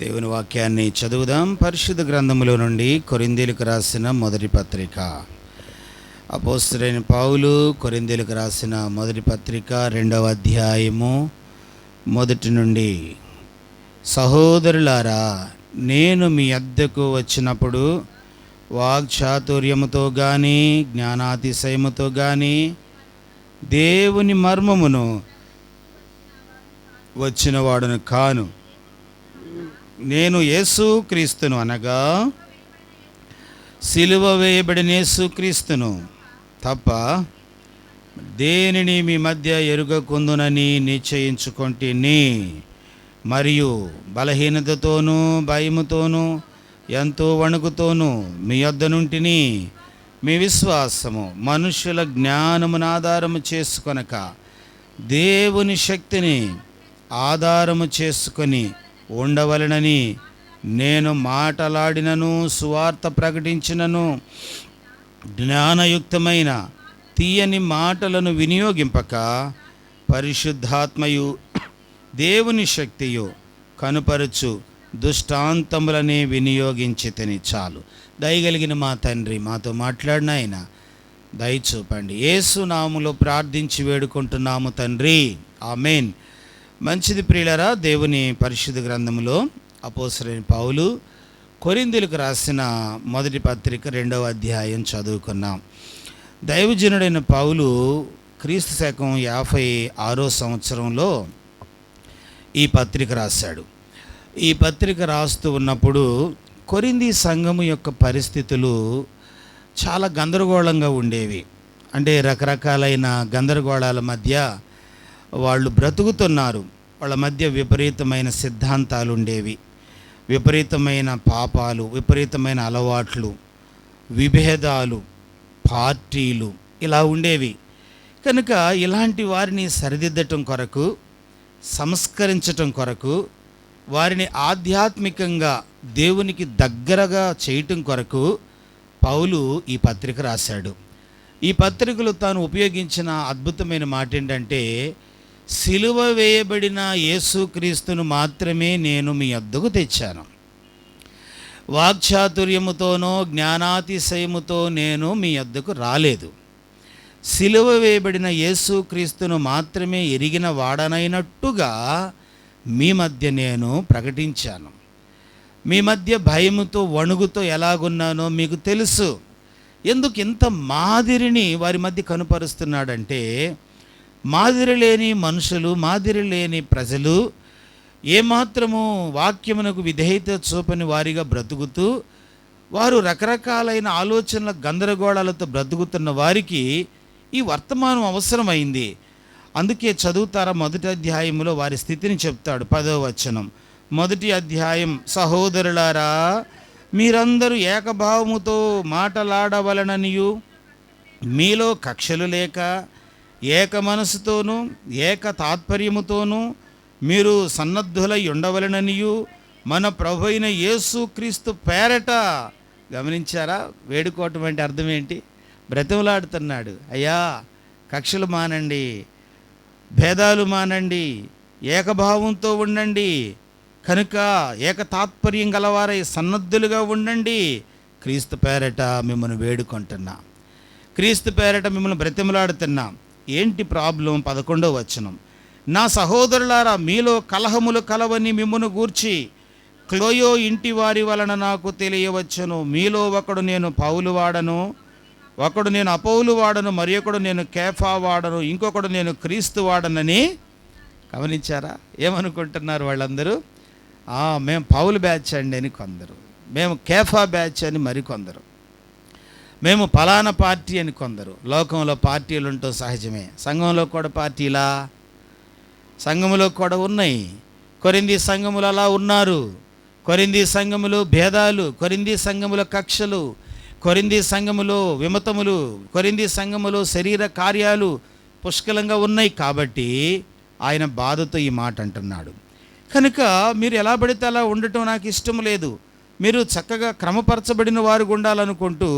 దేవుని వాక్యాన్ని చదువుదాం. పరిశుద్ధ గ్రంథములో నుండి కొరింథీయులకు రాసిన మొదటి పత్రిక. అపోస్తలుడైన పౌలు కొరింథీయులకు రాసిన మొదటి పత్రిక 2వ అధ్యాయము మొదటి నుండి. సహోదరులారా, నేను మీ వద్దకు వచ్చినప్పుడు వాక్చాతుర్యముతో కానీ జ్ఞానాతిశయముతో కానీ దేవుని మర్మమును వచ్చినవాడును కాను. నేను యేసు క్రీస్తును, అనగా సిలువ వేయబడిన యేసు క్రీస్తును తప్ప దేనిని మీ మధ్య ఎరుగకుందునని నిశ్చయించుకొంటిని. మరియు బలహీనతతోనూ భయముతోనూ ఎంతో వణుకుతోనూ మీ యొద్ద నుంటిని. మీ విశ్వాసము మనుషుల జ్ఞానమును ఆధారము చేసుకొనక దేవుని శక్తిని ఆధారము చేసుకొని ఉండవలెనని నేను మాటలాడినను సువార్త ప్రకటించినను జ్ఞానయుక్తమైన తీయని మాటలను వినియోగింపక పరిశుద్ధాత్మయు దేవుని శక్తియు కనుపరచు దుష్టాంతములనే వినియోగించితిని. చాలు. దయగలిగిన మా తండ్రి, మాతో మాట్లాడిన ఆయన దయచూపండి. యేసు నామములో ప్రార్థించి వేడుకుంటున్నాము తండ్రి, ఆమేన్. మంచిది ప్రియులారా, దేవుని పరిశుద్ధ గ్రంథములో అపోస్తలుడైన పౌలు కొరింథీయులకు రాసిన మొదటి పత్రిక 2వ అధ్యాయం చదువుకున్నాం. దైవజనుడైన పౌలు క్రీస్తు శకం 56వ సంవత్సరంలో ఈ పత్రిక రాశాడు. ఈ పత్రిక రాస్తూ ఉన్నప్పుడు కొరింథీ సంఘము యొక్క పరిస్థితులు చాలా గందరగోళంగా ఉండేవి. అంటే రకరకాలైన గందరగోళాల మధ్య వాళ్ళు బ్రతుకుతున్నారు. వాళ్ళ మధ్య విపరీతమైన సిద్ధాంతాలు ఉండేవి, విపరీతమైన పాపాలు, విపరీతమైన అలవాట్లు, విభేదాలు, పార్టీలు ఇలా ఉండేవి. కనుక ఇలాంటి వారిని సరిదిద్దటం కొరకు, సంస్కరించటం కొరకు, వారిని ఆధ్యాత్మికంగా దేవునికి దగ్గరగా చేయటం కొరకు పౌలు ఈ పత్రిక రాశాడు. ఈ పత్రికలో తాను ఉపయోగించిన అద్భుతమైన మాట ఏంటంటే, సిలువ వేయబడిన యేసుక్రీస్తును మాత్రమే నేను మీ వద్దకు తెచ్చాను. వాక్చాతుర్యముతోనో జ్ఞానాతిశయముతో నేను మీ వద్దకు రాలేదు. సిలువ వేయబడిన యేసుక్రీస్తును మాత్రమే ఎరిగిన వాడనైనట్టుగా మీ మధ్య నేను ప్రకటించాను. మీ మధ్య భయముతో వణుగుతో ఎలాగున్నానో మీకు తెలుసు. ఎందుకు ఇంత మాదిరిని వారి మధ్య కనుపరుస్తున్నాడంటే, మాదిరి లేని మనుషులు, మాదిరి లేని ప్రజలు, ఏమాత్రము వాక్యమునకు విధేయత చూపని వారిగా బ్రతుకుతూ, వారు రకరకాలైన ఆలోచనల గందరగోళాలతో బ్రతుకుతున్న వారికి ఈ వర్తమానం అవసరమైంది. అందుకే చదువుతారా, మొదటి అధ్యాయంలో వారి స్థితిని చెప్తాడు. 10వ వచనం, మొదటి అధ్యాయం. సహోదరులారా, మీరందరూ ఏకభావముతో మాటలాడవలననియు మీలో కక్షలు లేక ఏక మనసుతోనూ ఏక తాత్పర్యముతోనూ మీరు సన్నద్ధులై ఉండవలననియు మన ప్రభు అయిన యేసుక్రీస్తు పేరట. గమనించారా? వేడుకోవటం అంటే అర్థం ఏంటి? బ్రతిమలాడుతున్నాడు. అయ్యా, కక్షలు మానండి, భేదాలు మానండి, ఏకభావంతో ఉండండి, కనుక ఏక తాత్పర్యం గలవారై సన్నద్ధులుగా ఉండండి. క్రీస్తు పేరట మిమ్మల్ని వేడుకుంటున్నా, క్రీస్తు పేరట మిమ్మల్ని బ్రతిమలాడుతున్నా. ఏంటి ప్రాబ్లం? 11వ వచనం, నా సహోదరులారా, మీలో కలహములు కలవని మిమ్మును గూర్చి క్లోయో ఇంటి వారి వలన నాకు తెలియవచ్చును. మీలో ఒకడు నేను పౌలు వాడను, ఒకడు నేను అపౌలు వాడను, మరి ఒకడు నేను కేఫా వాడను, ఇంకొకడు నేను క్రీస్తు వాడనని. గమనించారా? ఏమనుకుంటున్నారు వాళ్ళందరూ? మేము పౌలు బ్యాచ్ అండి అని కొందరు, మేము కేఫా బ్యాచ్ అని మరికొందరు, మేము ఫలానా పార్టీ అని కొందరు. లోకంలో పార్టీలు ఉంటూ సహజమే. సంఘంలో కూడా పార్టీలా? సంఘములో కూడా ఉన్నాయి. కొరింథీ సంఘములు అలా ఉన్నారు. కొరింథీ సంఘములు భేదాలు, కొరింథీ సంఘముల కక్షలు, కొరింథీ సంఘములో విమతములు, కొరింథీ సంఘములో శరీర కార్యాలు పుష్కలంగా ఉన్నాయి. కాబట్టి ఆయన బాధతో ఈ మాట అంటున్నాడు. కనుక మీరు ఎలా పడితే అలా ఉండటం నాకు ఇష్టం లేదు. మీరు చక్కగా క్రమపరచబడిన వారు ఉండాలనుకుంటూ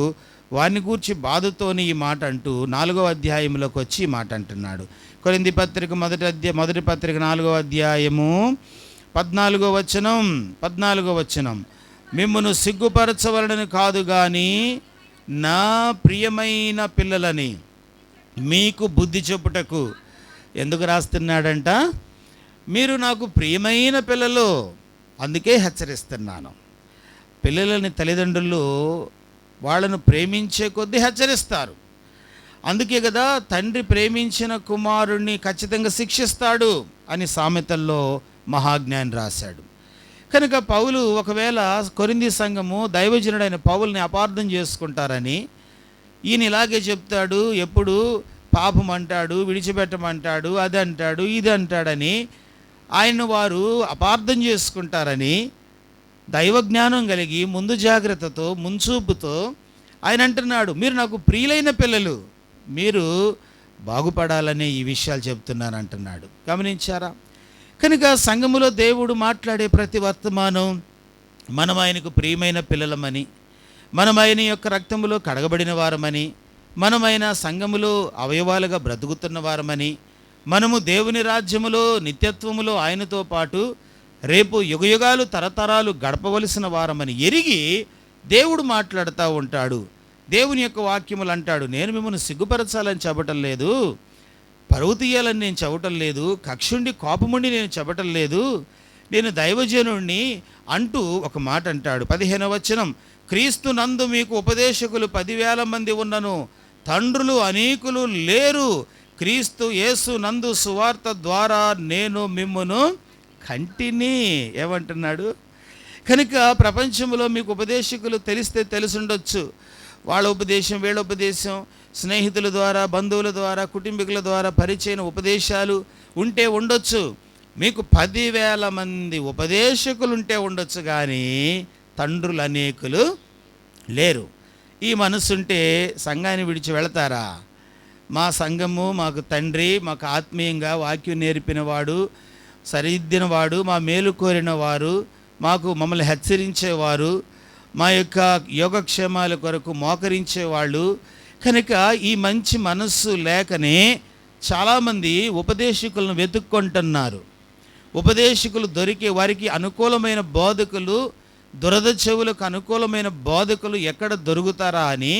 వారిని గూర్చి బాధతోని ఈ మాట అంటూ 4వ అధ్యాయంలోకి వచ్చి ఈ మాట అంటున్నాడు. కొరింథీ పత్రిక మొదటి పత్రిక 4వ అధ్యాయము 14వ వచనం, మిమ్మును సిగ్గుపరచవలనని కాదు గాని నా ప్రియమైన పిల్లలని మీకు బుద్ధి చెప్పుటకు. ఎందుకు రాస్తున్నాడంట? మీరు నాకు ప్రియమైన పిల్లలు, అందుకే హెచ్చరిస్తున్నాను. పిల్లలని తల్లిదండ్రులు వాళ్ళను ప్రేమించే కొద్దీ హెచ్చరిస్తారు. అందుకే కదా తండ్రి ప్రేమించిన కుమారుణ్ణి ఖచ్చితంగా శిక్షిస్తాడు అని సామెతల్లో మహాజ్ఞాని రాశాడు. కనుక పౌలు ఒకవేళ కొరింథీ సంఘము దైవజనుడైన పౌలుని అపార్థం చేసుకుంటారని ఈయన ఇలాగే చెప్తాడు, ఎప్పుడు పాపం అంటాడు, విడిచిపెట్టమంటాడు, అది అంటాడు, ఇది అంటాడని ఆయన వారు అపార్థం చేసుకుంటారని దైవజ్ఞానం కలిగి ముందు జాగ్రత్తతో ముంచూపుతో ఆయన అంటున్నాడు, మీరు నాకు ప్రియులైన పిల్లలు, మీరు బాగుపడాలనే ఈ విషయాలు చెప్తున్నాను అంటున్నాడు. గమనించారా? కనుక సంఘములో దేవుడు మాట్లాడే ప్రతి వర్తమానం మనం ఆయనకు ప్రియమైన పిల్లలమని, మనం ఆయన యొక్క రక్తములో కడగబడిన వారమని, మనమైన సంఘములో అవయవాలుగా బ్రతుకుతున్న వారమని, మనము దేవుని రాజ్యములో నిత్యత్వములో ఆయనతో పాటు రేపు యుగయుగాలు తరతరాలు గడపవలసిన వారమని ఎరిగి దేవుడు మాట్లాడుతూ ఉంటాడు. దేవుని యొక్క వాక్యములు అంటాడు, నేను మిమ్మల్ని సిగ్గుపరచాలని చెప్పటం లేదు, పరువు తీయాలని నేను చెప్పటం లేదు, కక్షుండి కోపముండి నేను చెప్పటం లేదు, నేను దైవజనుణ్ణి అంటూ ఒక మాట అంటాడు. 15వ వచనం, క్రీస్తు నందు మీకు ఉపదేశకులు 10,000 మంది ఉన్నను, తండ్రులు అనేకులు లేరు, క్రీస్తు యేసు నందు సువార్త ద్వారా నేను మిమ్మును కంటిని. ఏమంటున్నాడు? కనుక ప్రపంచంలో మీకు ఉపదేశకులు తెలిస్తే తెలుసుండొచ్చు, వాళ్ళ ఉపదేశం వీళ్ళ ఉపదేశం, స్నేహితుల ద్వారా, బంధువుల ద్వారా, కుటుంబీకుల ద్వారా పరిచయం ఉపదేశాలు ఉంటే ఉండొచ్చు. మీకు 10,000 మంది ఉపదేశకులు ఉంటే ఉండొచ్చు, కానీ తండ్రులు అనేకులు లేరు. ఈ మనసుంటే సంఘాన్ని విడిచి వెళతారా? మా సంఘము మాకు తండ్రి, మాకు ఆత్మీయంగా వాక్యం నేర్పినవాడు, సరిదిద్దినవాడు, మా మేలు కోరినవారు, మమ్మల్ని హెచ్చరించేవారు, మా యొక్క యోగక్షేమాల కొరకు మోకరించేవాళ్ళు. కనుక ఈ మంచి మనస్సు లేకనే చాలామంది ఉపదేశకులను వెతుక్కుంటున్నారు. ఉపదేశకులు దొరికే వారికి అనుకూలమైన బోధకులు, దురద చెవులకు అనుకూలమైన బోధకులు ఎక్కడ దొరుకుతారా అని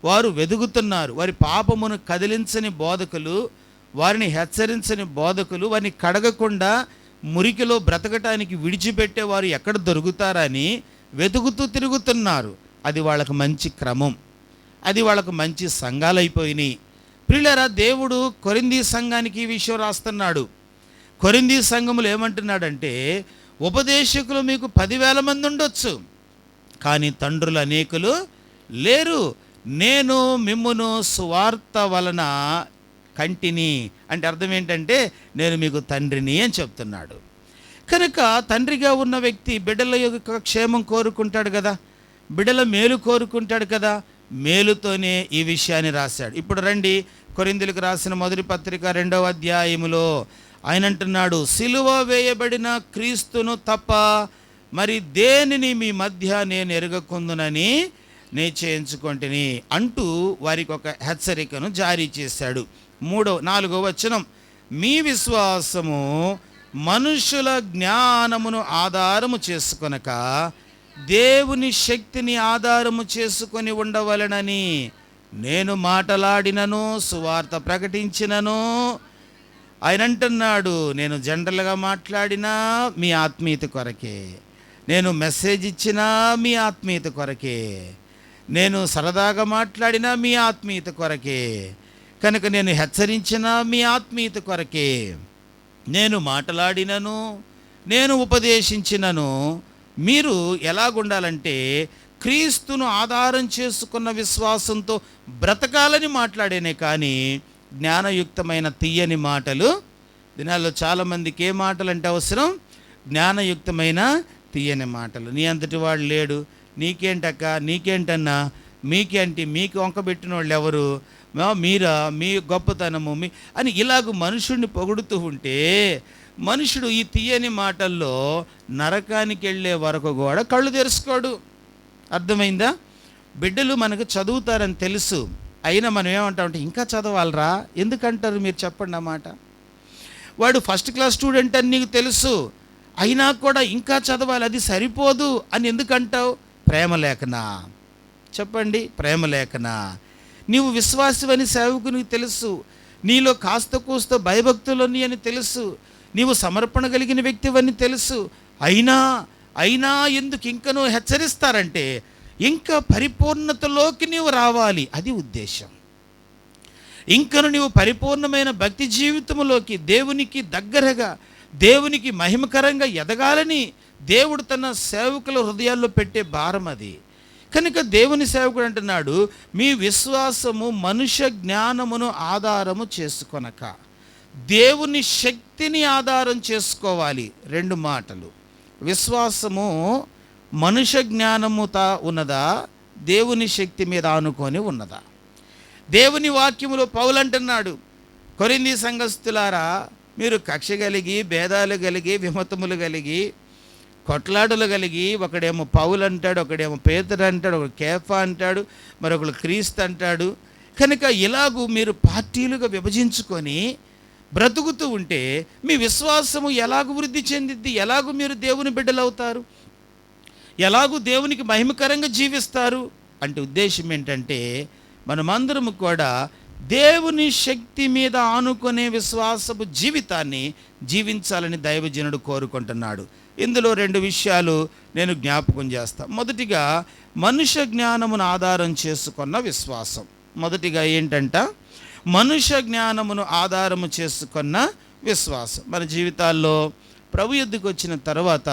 వారు వెతుకుతున్నారు. వారి పాపమును కదిలించని బోధకులు, వారిని హెచ్చరించని బోధకులు, వారిని కడగకుండా మురికిలో బ్రతకటానికి విడిచిపెట్టేవారు ఎక్కడ దొరుకుతారని వెతుకుతూ తిరుగుతున్నారు. అది వాళ్ళకు మంచి క్రమం, అది వాళ్ళకు మంచి సంఘాలైపోయినాయి. ప్రియులారా, దేవుడు కొరింథీ సంఘానికి ఈ విషయం రాస్తున్నాడు. కొరింథీ సంఘములు ఏమంటున్నాడంటే, ఉపదేశకులు మీకు 10,000 మంది ఉండొచ్చు, కానీ తండ్రులు అనేకులు లేరు, నేను మిమ్మును సువార్త వలన కంటిని. అంటే అర్థం ఏంటంటే, నేను మీకు తండ్రిని అని చెప్తున్నాడు. కనుక తండ్రిగా ఉన్న వ్యక్తి బిడ్డల యొక్క క్షేమం కోరుకుంటాడు కదా, బిడ్డల మేలు కోరుకుంటాడు కదా, మేలుతోనే ఈ విషయాన్ని రాశాడు. ఇప్పుడు రండి, కొరింథీయులకు రాసిన మొదటి పత్రిక 2వ అధ్యాయములో ఆయన అంటున్నాడు, సిలువ వేయబడిన క్రీస్తును తప్ప మరి దేనిని మీ మధ్య నేను ఎరగకుందునని నిశ్చయించుకొంటిని అంటూ వారికి ఒక హెచ్చరికను జారీ చేశాడు. 4వ వచనం, మీ విశ్వాసము మనుషుల జ్ఞానమును ఆధారము చేసుకొనక దేవుని శక్తిని ఆధారము చేసుకొని ఉండవలెనని నేను మాటలాడినను, సువార్త ప్రకటించినను. ఆయన అంటున్నాడు, నేను జనరల్గా మాట్లాడినా మీ ఆత్మీయత కొరకే, నేను మెసేజ్ ఇచ్చినా మీ ఆత్మీయత కొరకే, నేను సరదాగా మాట్లాడినా మీ ఆత్మీయత కొరకే, కనుక నేను హెచ్చరించినా మీ ఆత్మీయత కొరకే, నేను మాట్లాడినను, నేను ఉపదేశించినను. మీరు ఎలాగుండాలంటే క్రీస్తును ఆధారం చేసుకున్న విశ్వాసంతో బ్రతకాలని మాట్లాడేనే కానీ జ్ఞానయుక్తమైన తీయని మాటలు. దినాల్లో చాలామందికి ఏ మాటలు అంటే అవసరం? జ్ఞానయుక్తమైన తీయని మాటలు. నీ అంతటి వాడు లేడు, నీకేంటక్క, నీకేంటన్నా, మీకేంటి, మీకు వంకబెట్టిన వాళ్ళు ఎవరు, మీరా, మీ గొప్పతనము మీ అని ఇలాగ మనుషుడిని పొగుడుతూ ఉంటే మనుషుడు ఈ తీయని మాటల్లో నరకానికి వెళ్ళే వరకు కూడా కళ్ళు తెరుచుకోడు. అర్థమైందా? బిడ్డలు మనకు చదువుతారని తెలుసు, అయినా మనం ఏమంటామంటే ఇంకా చదవాలరా ఎందుకంటారు మీరు చెప్పండి అన్నమాట. వాడు ఫస్ట్ క్లాస్ స్టూడెంట్ అని నీకు తెలుసు, అయినా కూడా ఇంకా చదవాలి, అది సరిపోదు అని ఎందుకంటావు? ప్రేమ లేఖనా? చెప్పండి, ప్రేమ లేఖనా? నీవు విశ్వాసమని సేవకునికి తెలుసు, నీలో కాస్త కూస్త భయభక్తులని అని తెలుసు, నీవు సమర్పణ కలిగిన వ్యక్తివని తెలుసు. అయినా ఎందుకు ఇంకనూ హెచ్చరిస్తారంటే, ఇంకా పరిపూర్ణతలోకి నీవు రావాలి, అది ఉద్దేశం. ఇంకను నీవు పరిపూర్ణమైన భక్తి జీవితంలోకి, దేవునికి దగ్గరగా, దేవునికి మహిమకరంగా ఎదగాలని దేవుడు తన సేవకుల హృదయాల్లో పెట్టే భారం అది. కనుక దేవుని సేవకుడు అంటున్నాడు, మీ విశ్వాసము మనుష్య జ్ఞానమును ఆధారము చేసుకొనక దేవుని శక్తిని ఆధారం చేసుకోవాలి. 2 మాటలు. విశ్వాసము మనుష్య జ్ఞానముతో ఉన్నదా, దేవుని శక్తి మీద ఆనుకొని ఉన్నదా? దేవుని వాక్యములో పౌలు అంటున్నాడు, కొరింథీ సంఘస్థులారా, మీరు కక్ష కలిగి, భేదాలు కలిగి, విమతములు కలిగి, కొట్లాటలు కలిగి, ఒకడేమో పౌలు అంటాడు, ఒకడేమో పేతురు అంటాడు, ఒకడు కేఫా అంటాడు, మరొకడు క్రీస్తు అంటాడు. కనుక ఇలాగూ మీరు పార్టీలుగా విభజించుకొని బ్రతుకుతూ ఉంటే మీ విశ్వాసము ఎలాగూ వృద్ధి చెందిద్ది? ఎలాగూ మీరు దేవుని బిడ్డలవుతారు? ఎలాగూ దేవునికి మహిమకరంగా జీవిస్తారు? అంటే ఉద్దేశం ఏంటంటే, మనమందరము కూడా దేవుని శక్తి మీద ఆనుకునే విశ్వాసపు జీవితాన్ని జీవించాలని దైవజనుడు కోరుకుంటున్నాడు. ఇందులో 2 విషయాలు నేను జ్ఞాపకం చేస్తాను. మొదటిగా, మనుష్య జ్ఞానమును ఆధారం చేసుకున్న విశ్వాసం. మొదటిగా ఏంటంట? మనుష్య జ్ఞానమును ఆధారము చేసుకున్న విశ్వాసం. మన జీవితాల్లో ప్రభు యొద్దకు వచ్చిన తర్వాత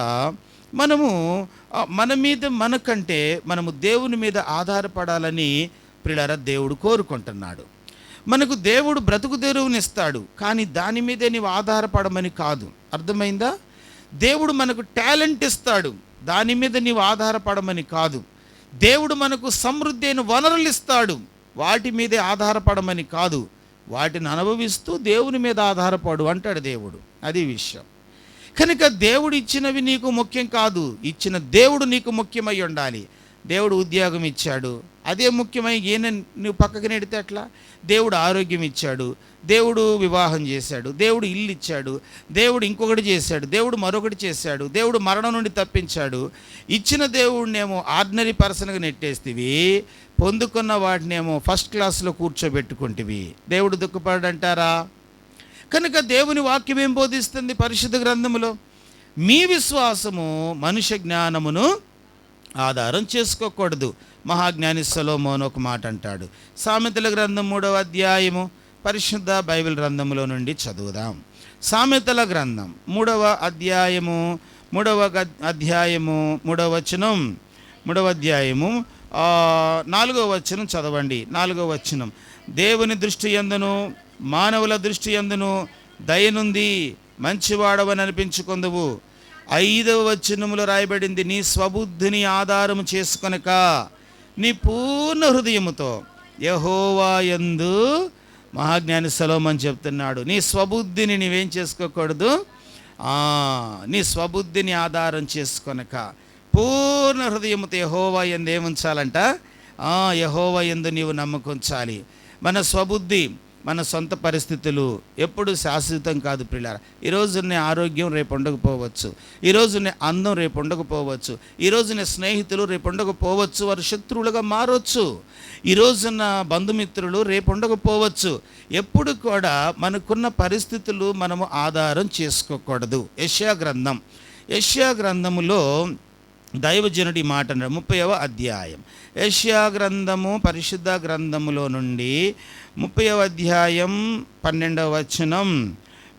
మన మీద మనకంటే మనము దేవుని మీద ఆధారపడాలని ప్రియులారా దేవుడు కోరుకుంటున్నాడు. మనకు దేవుడు బ్రతుకు తెరువునిస్తాడు, కానీ దాని మీదే నీవు ఆధారపడమని కాదు. అర్థమైందా? దేవుడు మనకు టాలెంట్ ఇస్తాడు, దాని మీద నీవు ఆధారపడమని కాదు. దేవుడు మనకు సమృద్ధి అయిన వనరులు ఇస్తాడు, వాటి మీదే ఆధారపడమని కాదు. వాటిని అనుభవిస్తూ దేవుని మీద ఆధారపడు అంటాడు దేవుడు. అది విషయం. కనుక దేవుడు ఇచ్చినవి నీకు ముఖ్యం కాదు, ఇచ్చిన దేవుడు నీకు ముఖ్యమై ఉండాలి. దేవుడు ఉద్యోగం ఇచ్చాడు, అదే ముఖ్యమై ఈయన నువ్వు పక్కకి నెడితే ఎట్లా? దేవుడు ఆరోగ్యం ఇచ్చాడు, దేవుడు వివాహం చేశాడు, దేవుడు ఇల్లు ఇచ్చాడు, దేవుడు ఇంకొకటి చేశాడు, దేవుడు మరొకటి చేశాడు, దేవుడు మరణం నుండి తప్పించాడు. ఇచ్చిన దేవుడినేమో ఆర్డినరీ పర్సన్గా నెట్టేస్తేవి, పొందుకున్న వాటినేమో ఫస్ట్ క్లాస్లో కూర్చోబెట్టుకుంటేవి. దేవుడు దుఃఖపడంటారా? కనుక దేవుని వాక్యం ఏం బోధిస్తుంది పరిశుద్ధ గ్రంథములో? మీ విశ్వాసము మనుష్య జ్ఞానమును ఆధారం చేసుకోకూడదు. మహాజ్ఞాని సొలొమోను ఒక మాట అంటాడు. సామెతల గ్రంథం 3వ అధ్యాయము పరిశుద్ధ బైబిల్ గ్రంథములో నుండి చదువుదాం. సామెతల గ్రంథం 3వ అధ్యాయము 3వ వచనం 3వ అధ్యాయము 4వ వచనం చదవండి. 4వ వచనం, దేవుని దృష్టి యందును మానవుల దృష్టి యందును దయనుంది, మంచివాడవని అనిపించుకొందువు. 5వ వచనములో రాయబడింది, నీ స్వబుద్ధిని ఆధారము చేసుకొనక నీ పూర్ణ హృదయముతో యెహోవా యందు, మహాజ్ఞాని సొలొమోను చెప్తున్నాడు, నీ స్వబుద్ధిని నీవేం చేసుకోకూడదు, నీ స్వబుద్ధిని ఆధారం చేసుకొనక పూర్ణ హృదయముతో యెహోవా యందు ఏముంచాలంట? యెహోవా యందు నీవు నమ్మకుంచాలి. మన స్వబుద్ధి, మన సొంత పరిస్థితులు ఎప్పుడు శాశ్వతం కాదు ప్రియులారా. ఈరోజున్న ఆరోగ్యం రేపు ఉండకపోవచ్చు, ఈరోజున్న అందం రేపు ఉండకపోవచ్చు, ఈరోజున్న స్నేహితులు రేపు ఉండకపోవచ్చు, వారు శత్రువులుగా మారవచ్చు, ఈరోజున్న బంధుమిత్రులు రేపు ఉండకపోవచ్చు. ఎప్పుడు కూడా మనకున్న పరిస్థితులు మనము ఆధారం చేసుకోకూడదు. యెషయా గ్రంథములో దైవజనుడి మాట 30వ అధ్యాయం. యెషయా గ్రంథము పరిశుద్ధ గ్రంథములో నుండి 30వ అధ్యాయం 12వ వచనం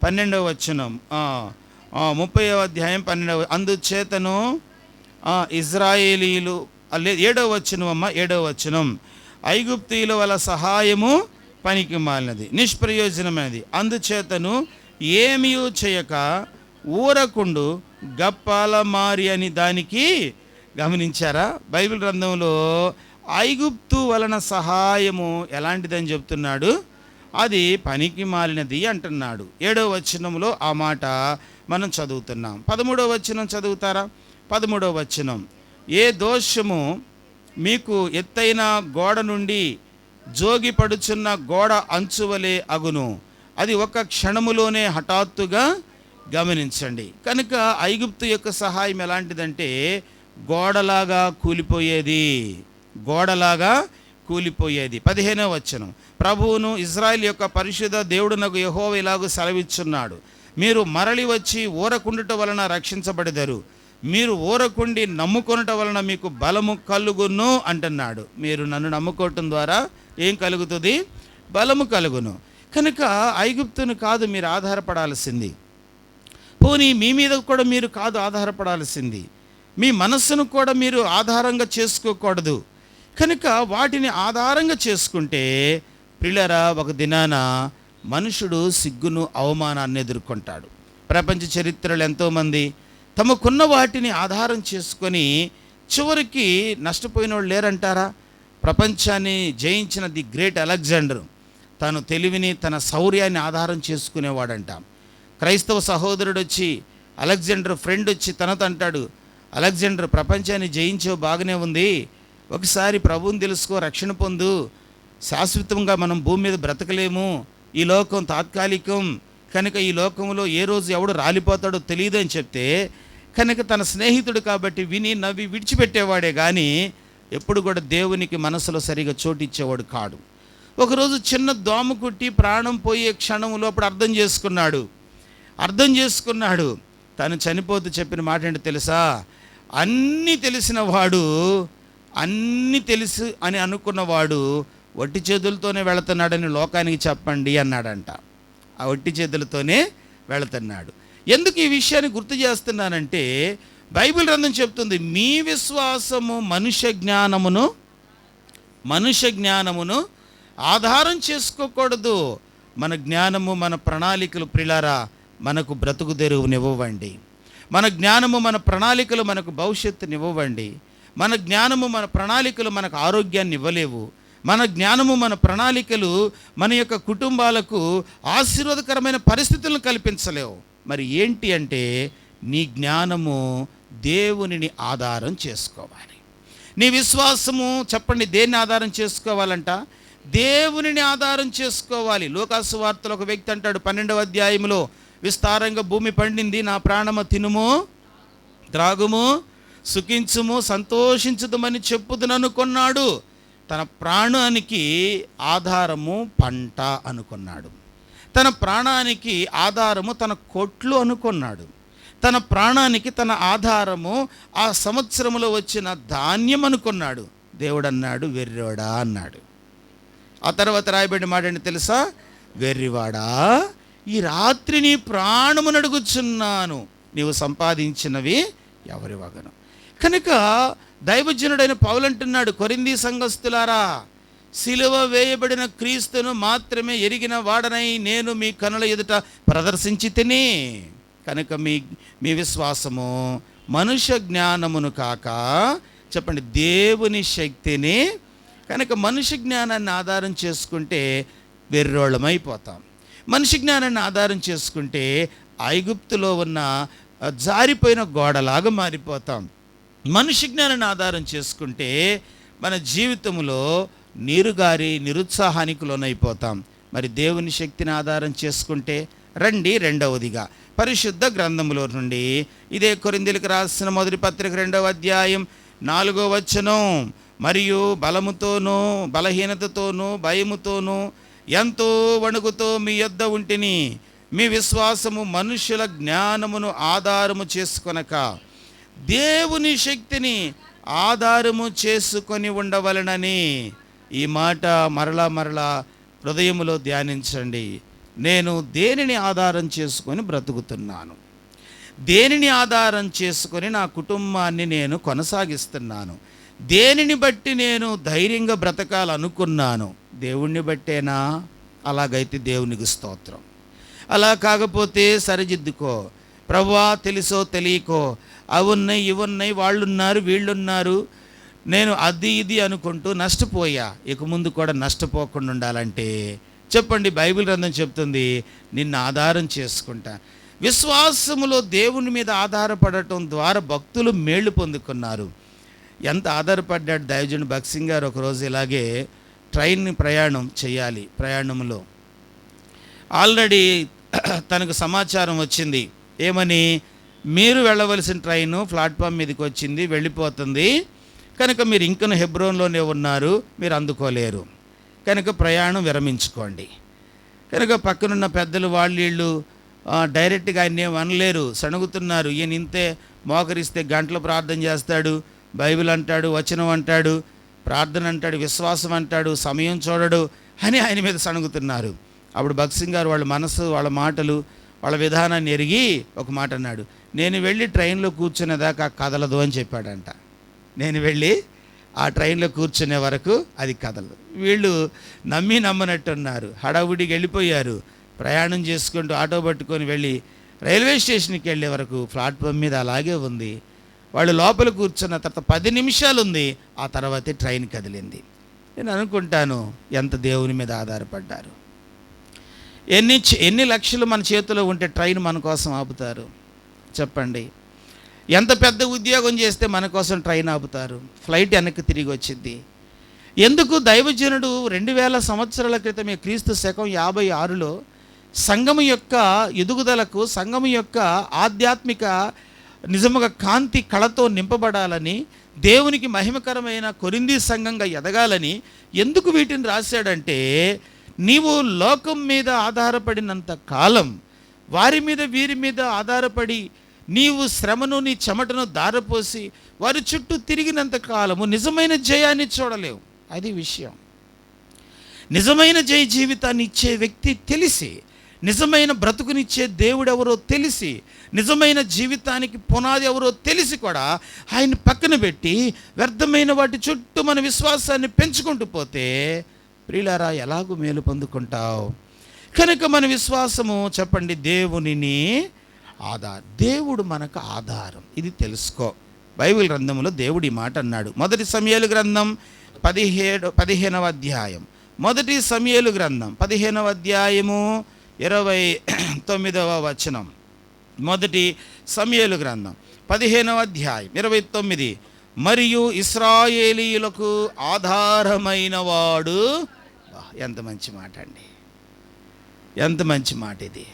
30వ అధ్యాయం 12వ, అందుచేతను ఇజ్రాయేలీలు 7వ వచనం 7వ వచనం, ఐగుప్తీయుల వల్ల సహాయము పనికి మాలినది, నిష్ప్రయోజనమైనది, అందుచేతను ఏమీ చేయక ఊరకుండు గప్పాల మారి అని దానికి గమనించారా? బైబిల్ గ్రంథంలో ఐగుప్తు వలన సహాయము ఎలాంటిదని చెప్తున్నాడు? అది పనికి మాలినది అంటున్నాడు. 7వ వచనంలో ఆ మాట మనం చదువుతున్నాం. 13వ వచనం చదువుతారా? 13వ వచనం, ఏ దోషము మీకు ఎత్తైన గోడ నుండి జోగి పడుచున్న గోడ అంచువలే అగును, అది ఒక క్షణములోనే హఠాత్తుగా గమనించండి. కనుక ఐగుప్తు యొక్క సహాయం ఎలాంటిదంటే గోడలాగా కూలిపోయేది, గోడలాగా కూలిపోయేది. 15వ వచనం, ప్రభువును ఇజ్రాయిల్ యొక్క పరిశుద్ధ దేవుడునకు యెహోవా ఇలాగు సెలవిచ్చున్నాడు, మీరు మరలి వచ్చి ఊరకుండుట వలన రక్షించబడెదరు, మీరు ఊరకుండి నమ్ముకొనుట వలన మీకు బలము కలుగును అంటున్నాడు. మీరు నన్ను నమ్ముకోవటం ద్వారా ఏం కలుగుతుంది? బలము కలుగును. కనుక ఐగుప్తును కాదు మీరు ఆధారపడాల్సింది, పోనీ మీ మీద కూడా మీరు కాదు ఆధారపడాల్సింది, మీ మనస్సును కూడా మీరు ఆధారంగా చేసుకోకూడదు. కనుక వాటిని ఆధారంగా చేసుకుంటే ప్రియులారా, ఒక దినాన మనుషుడు సిగ్గును అవమానాన్ని ఎదుర్కొంటాడు. ప్రపంచ చరిత్రలో ఎంతోమంది తమకున్న వాటిని ఆధారం చేసుకొని చివరికి నష్టపోయిన వాళ్ళు లేరంటారా? ప్రపంచాన్ని జయించిన ది గ్రేట్ అలెగ్జాండర్ తను తెలివిని తన శౌర్యాన్ని ఆధారం చేసుకునేవాడంట. క్రైస్తవ సహోదరుడు వచ్చి, అలెగ్జాండర్ ఫ్రెండ్ వచ్చి తనతో అంటాడు, అలెగ్జాండర్ ప్రపంచాన్ని జయించే బాగానే ఉంది, ఒకసారి ప్రభువుని తెలుసుకో, రక్షణ పొందు, శాశ్వతంగా మనం భూమి మీద బ్రతకలేము, ఈ లోకం తాత్కాలికం, కనుక ఈ లోకంలో ఏ రోజు ఎవడు రాలిపోతాడో తెలియదు అని చెప్తే కనుక తన స్నేహితుడు కాబట్టి విని నవ్వి విడిచిపెట్టేవాడే కానీ ఎప్పుడు కూడా దేవునికి మనసులో సరిగా చోటిచ్చేవాడు కాడు. ఒకరోజు చిన్న దోమ కుట్టి ప్రాణం పోయే క్షణంలో అప్పుడు అర్థం చేసుకున్నాడు. తను చనిపోతూ చెప్పిన మాట ఏంటో తెలుసా? అన్నీ తెలిసిన వాడు, అన్నీ తెలుసు అని అనుకున్నవాడు వట్టి చేతులతోనే వెళుతున్నాడని లోకానికి చెప్పండి అన్నాడంట. ఆ వట్టి చేతులతోనే వెళుతున్నాడు. ఎందుకు ఈ విషయాన్ని గుర్తు చేస్తున్నానంటే బైబిల్ గ్రంథం చెప్తుంది, మీ విశ్వాసము మనుష్య జ్ఞానమును ఆధారం చేసుకోకూడదు. మన జ్ఞానము, మన ప్రణాళికలు ప్రిలారా మనకు బ్రతుకు తెరువునివ్వండి. మన జ్ఞానము, మన ప్రణాళికలు మనకు భవిష్యత్తునివ్వండి. మన జ్ఞానము, మన ప్రణాళికలు మనకు ఆరోగ్యాన్ని ఇవ్వలేవు. మన జ్ఞానము, మన ప్రణాళికలు మన యొక్క కుటుంబాలకు ఆశీర్వాదకరమైన పరిస్థితులను కల్పించలేవు. మరి ఏంటి అంటే నీ జ్ఞానము దేవునిని ఆధారం చేసుకోవాలి. నీ విశ్వాసము చెప్పండి దేన్ని ఆధారం చేసుకోవాలంట? దేవునిని ఆధారం చేసుకోవాలి. లోకాసు వార్తలో ఒక వ్యక్తి అంటాడు 12వ అధ్యాయంలో, విస్తారంగా భూమి పండింది, నా ప్రాణము తినుము త్రాగుము సుఖించుము సంతోషించుదమని చెప్పుదుననుకున్నాడు. తన ప్రాణానికి ఆధారము పంట అనుకున్నాడు. తన ప్రాణానికి ఆధారము తన కొట్లు అనుకున్నాడు. తన ప్రాణానికి తన ఆధారము ఆ సంవత్సరంలో వచ్చిన ధాన్యం అనుకున్నాడు. దేవుడు అన్నాడు, వెర్రివాడా అన్నాడు. ఆ తర్వాత రాయబడిన మాట ఏంటి తెలుసా? వెర్రివాడా, ఈ రాత్రి నీ ప్రాణమును అడుగుచున్నాను, నీవు సంపాదించినవి ఎవరి వగను. కనుక దైవజనుడైన పౌలు అంటున్నాడు, కొరింథీ సంఘస్థులారా, సిలువ వేయబడిన క్రీస్తును మాత్రమే ఎరిగిన వాడనై నేను మీ కనుల ఎదుట ప్రదర్శించి తిని. కనుక మీ విశ్వాసము మనుష్య జ్ఞానమును కాక చెప్పండి దేవుని శక్తిని. కనుక మనుష్య జ్ఞానాన్ని ఆధారం చేసుకుంటే వెర్రోళమైపోతాం. మనిషి జ్ఞానాన్ని ఆధారం చేసుకుంటే ఐగుప్తులో ఉన్న జారిపోయిన గోడలాగా మారిపోతాం. మనిషి జ్ఞానాన్ని ఆధారం చేసుకుంటే మన జీవితంలో నీరుగారి నిరుత్సాహానికి లోనైపోతాం. మరి దేవుని శక్తిని ఆధారం చేసుకుంటే రండి, రెండవదిగా పరిశుద్ధ గ్రంథములో నుండి ఇదే కొరింథీయులకు రాసిన మొదటి పత్రిక 2వ అధ్యాయం 4వ వచనం, మరియు బలముతోనూ బలహీనతతోనూ భయముతోనూ ఎంతో వణుకుతో మీ యొద్ద ఉంటిని, మీ విశ్వాసము మనుషుల జ్ఞానమును ఆధారము చేసుకొనక దేవుని శక్తిని ఆధారము చేసుకొని ఉండవలనని. ఈ మాట మరలా హృదయములో ధ్యానించండి. నేను దేనిని ఆధారం చేసుకొని బ్రతుకుతున్నాను? దేనిని ఆధారం చేసుకొని నా కుటుంబాన్ని నేను కొనసాగిస్తున్నాను? దేనిని బట్టి నేను ధైర్యంగా బ్రతకాలనుకున్నాను? దేవుణ్ణి బట్టేనా? అలాగైతే దేవునికి స్తోత్రం. అలా కాకపోతే సరిదిద్దుకో. ప్రభువా, తెలుసో తెలియకో అవున్నాయి ఇవున్నాయి, వాళ్ళున్నారు వీళ్ళున్నారు, నేను అది ఇది అనుకుంటూ నష్టపోయా, ఇక ముందు కూడా నష్టపోకుండా ఉండాలంటే చెప్పండి, బైబిల్ గ్రంథం చెప్తుంది, నిన్ను ఆధారం చేసుకుంటా. విశ్వాసములో దేవుని మీద ఆధారపడటం ద్వారా భక్తులు మేళ్లు పొందుకున్నారు. ఎంత ఆధారపడ్డాడు దైవజనుడు భక్త్ సింగ్ గారు. ఒకరోజు ఇలాగే ట్రైన్ ప్రయాణం చేయాలి. ప్రయాణంలో ఆల్రెడీ తనకు సమాచారం వచ్చింది, ఏమని? మీరు వెళ్ళవలసిన ట్రైను ప్లాట్ఫామ్ మీదకి వచ్చింది, వెళ్ళిపోతుంది కనుక మీరు ఇంకను హెబ్రోన్లోనే ఉన్నారు, మీరు అందుకోలేరు కనుక ప్రయాణం విరమించుకోండి. కనుక పక్కనున్న పెద్దలు వీళ్ళు డైరెక్ట్గా ఆయన ఏం అనలేరు, సణుగుతున్నారు. ఈయన ఇంతే మోకరిస్తే గంటలు ప్రార్థన చేస్తాడు, బైబిల్ అంటాడు, వచనం అంటాడు, ప్రార్థన అంటాడు, విశ్వాసం అంటాడు, సమయం చూడడు అని ఆయన మీద సణుగుతున్నారు. అప్పుడు భగత్ సింగ్ గారు వాళ్ళ మనసు, వాళ్ళ మాటలు, వాళ్ళ విధానాన్ని ఎరిగి ఒక మాట అన్నాడు, నేను వెళ్ళి ట్రైన్లో కూర్చునేదాకా కదలదు అని చెప్పాడంట. నేను వెళ్ళి ఆ ట్రైన్లో కూర్చునే వరకు అది కదలదు. వీళ్ళు నమ్మనట్టున్నారు, హడావుడికి వెళ్ళిపోయారు. ప్రయాణం చేసుకుంటూ ఆటో పట్టుకొని వెళ్ళి రైల్వే స్టేషన్కి వెళ్ళే వరకు ప్లాట్ఫామ్ మీద అలాగే ఉంది. వాళ్ళు లోపల కూర్చున్న తర్వాత 10 నిమిషాలు ఉంది, ఆ తర్వాతే ట్రైన్ కదిలింది. నేను అనుకుంటాను, ఎంత దేవుని మీద ఆధారపడ్డారు. ఎన్ని లక్షలు మన చేతిలో ఉంటే ట్రైన్ మన కోసం ఆపుతారు చెప్పండి? ఎంత పెద్ద ఉద్యోగం చేస్తే మన కోసం ట్రైన్ ఆపుతారు, ఫ్లైట్ వెనక్కి తిరిగి వచ్చింది. ఎందుకు? దైవజనుడు 2000 సంవత్సరాల క్రితమే క్రీస్తు శకం 56లో సంఘము యొక్క ఎదుగుదలకు, సంఘము యొక్క ఆధ్యాత్మిక నిజముగా కాంతి కళతో నింపబడాలని, దేవునికి మహిమకరమైన కొరింథీ సంఘంగా ఎదగాలని ఎందుకు వీటిని రాశాడంటే, నీవు లోకం మీద ఆధారపడినంత కాలం, వారి మీద వీరి మీద ఆధారపడి నీవు శ్రమను, నీ చెమటను దారపోసి వారి చుట్టూ తిరిగినంత కాలము నిజమైన జయాన్ని చూడలేవు. అది విషయం. నిజమైన జయ జీవితాన్ని ఇచ్చే వ్యక్తి తెలిసి, నిజమైన బ్రతుకునిచ్చే దేవుడు ఎవరో తెలిసి, నిజమైన జీవితానికి పునాది ఎవరో తెలిసి కూడా ఆయన పక్కన పెట్టి వ్యర్థమైన వాటి చుట్టూ మన విశ్వాసాన్ని పెంచుకుంటూ పోతే ప్రియులారా ఎలాగూ మేలు పొందుకుంటావు. కనుక మన విశ్వాసము చెప్పండి దేవునిని దేవుడు మనకు ఆధారం. ఇది తెలుసుకో. బైబిల్ గ్రంథంలో దేవుడి మాట అన్నాడు. 1 సమూయేలు గ్రంథం 15వ అధ్యాయం, 1 సమూయేలు గ్రంథం 15వ అధ్యాయము 29వ వచనం. 1 సమూయేలు గ్రంథం 15వ అధ్యాయం 29. మరియు ఇశ్రాయేలీయులకు ఆధారమైన వాడు. ఎంత మంచి మాట అండి, ఎంత మంచి మాట ఇది.